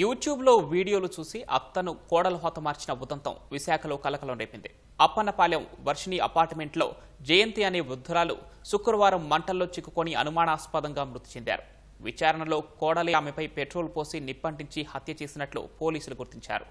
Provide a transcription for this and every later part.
యూట్యూబ్లో వీడియోలు చూసి అత్తను కోడలు హతమార్చిన ఉదంతం విశాఖలో కలకలం రేపింది. అప్పన్నపాలెం వర్షిణి అపార్ట్మెంట్లో జయంతి అనే వృద్ధురాలు శుక్రవారం మంటల్లో చిక్కుకొని అనుమానాస్పదంగా మృతి చెందారు. విచారణలో కోడలే ఆమెపై పెట్రోల్ పోసి నిప్పంటించి హత్య చేసినట్లు పోలీసులు గుర్తించారు.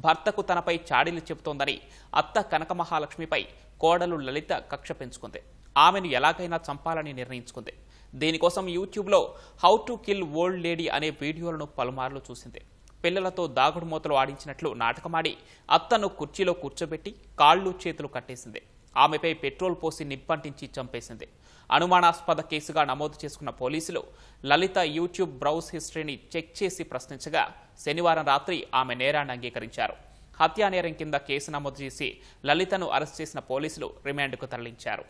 భర్తకు తనపై చాడీలు చెబుతోందని అత్త కనకమహాలక్ష్మిపై కోడలు లలిత కక్ష పెంచుకుంది. ఆమెను ఎలాగైనా చంపాలని నిర్ణయించుకుంది. దీనికోసం యూట్యూబ్లో how to kill old lady అనే వీడియోలను పలుమార్లు చూసింది. పిల్లలతో దాగుడు మూతలు ఆడించినట్లు నాటకమాడి అత్తను కుర్చీలో కూర్చోబెట్టి కాళ్ళు చేతులు కట్టేసింది. ఆమెపై పెట్రోల్ పోసి నిప్పంటించి చంపేసింది. అనుమానాస్పద కేసుగా నమోదు చేసుకున్న పోలీసులు లలిత యూట్యూబ్ బ్రౌజ్ హిస్టరీని చెక్ చేసి ప్రశ్నించగా శనివారం రాత్రి ఆమె నేరాన్ని అంగీకరించారు. హత్యా నేరం కింద కేసు నమోదు చేసి లలితను అరెస్ట్ చేసిన పోలీసులు రిమాండ్కు తరలించారు.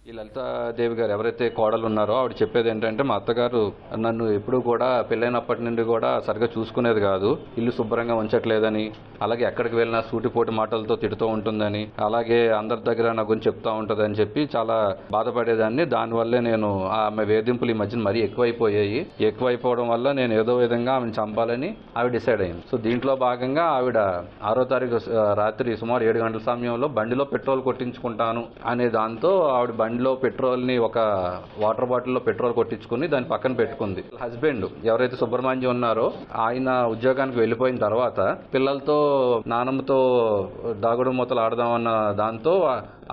ఈ లలితాదేవి గారు ఎవరైతే కోడలు ఉన్నారో ఆవిడ చెప్పేది ఏంటంటే, మా అత్తగారు నన్ను ఎప్పుడూ కూడా పెళ్ళైనప్పటి నుండి కూడా సరిగ్గా చూసుకునేది కాదు, ఇల్లు శుభ్రంగా ఉంచట్లేదని, అలాగే ఎక్కడికి వెళ్ళినా సూటిపోటి మాటలతో తిడుతూ ఉంటుందని, అలాగే అందరి దగ్గర నా గురించి చెప్తూ ఉంటుందని చెప్పి చాలా బాధపడేదాన్ని. దానివల్లే నేను ఆమె వేధింపులు ఈ మధ్యన మరీ ఎక్కువైపోవడం వల్ల నేను ఏదో విధంగా ఆమెను చంపాలని ఆవిడ డిసైడ్ అయింది. సో దీంట్లో భాగంగా ఆవిడ 6వ తారీఖు రాత్రి సుమారు 7 గంటల సమయంలో బండిలో పెట్రోల్ కొట్టించుకుంటాను అనే దాంతో ఆవిడ బండిలో పెట్రోల్ని ఒక వాటర్ బాటిల్లో పెట్రోల్ కొట్టించుకుని దాని పక్కన పెట్టుకుంది. హస్బెండ్ ఎవరైతే సుబ్రహ్మణ్యం ఉన్నారో ఆయన ఉద్యోగానికి వెళ్ళిపోయిన తర్వాత పిల్లలతో నానమ్మతో దాగుడు మూతలు ఆడదామన్న దాంతో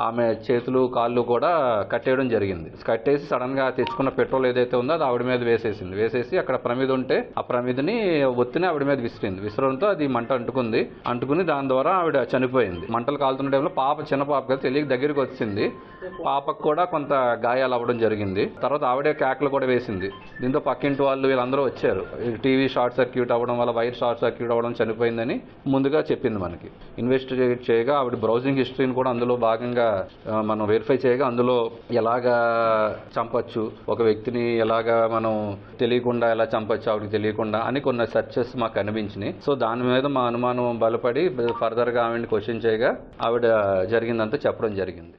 ఆమె చేతులు కాళ్ళు కూడా కట్టేయడం జరిగింది. కట్టేసి సడన్ గా తెచ్చుకున్న పెట్రోల్ ఏదైతే ఉందో అది ఆవిడ మీద వేసేసి అక్కడ ప్రమిద ఉంటే ఆ ప్రమిదని ఒత్తిని ఆవిడ మీద విసరడంతో అది మంట అంటుకుని దాని ద్వారా ఆవిడ చనిపోయింది. మంటలు కాలుతున్న టైంలో చిన్న పాప కదా తెలియక దగ్గరికి వచ్చింది. పాపకు కూడా కొంత గాయాలు అవ్వడం జరిగింది. తర్వాత ఆవిడే కేకలు కూడా వేసింది. దీంతో పక్కింటి వాళ్ళు వీళ్ళందరూ వచ్చారు. టీవీ షార్ట్ సర్క్యూట్ అవ్వడం వల్ల వైర్ షార్ట్ సర్క్యూట్ అవ్వడం చనిపోయిందని ముందుగా చెప్పింది మనకి. ఇన్వెస్టిగేట్ చేయగా ఆవిడ బ్రౌజింగ్ హిస్టరీని కూడా అందులో భాగంగా మనం వెరిఫై చేయగా అందులో ఎలాగా చంపొచ్చు, ఒక వ్యక్తిని ఎలాగా మనం తెలియకుండా ఎలా చంపొచ్చు ఆవిడకి తెలియకుండా అని కొన్ని సెర్చెస్ మాకు కనిపించినాయి. సో దాని మీద మా అనుమానం బలపడి ఫర్దర్గా ఆవిడని క్వశ్చన్ చేయగా ఆవిడ జరిగిందంతా చెప్పడం జరిగింది.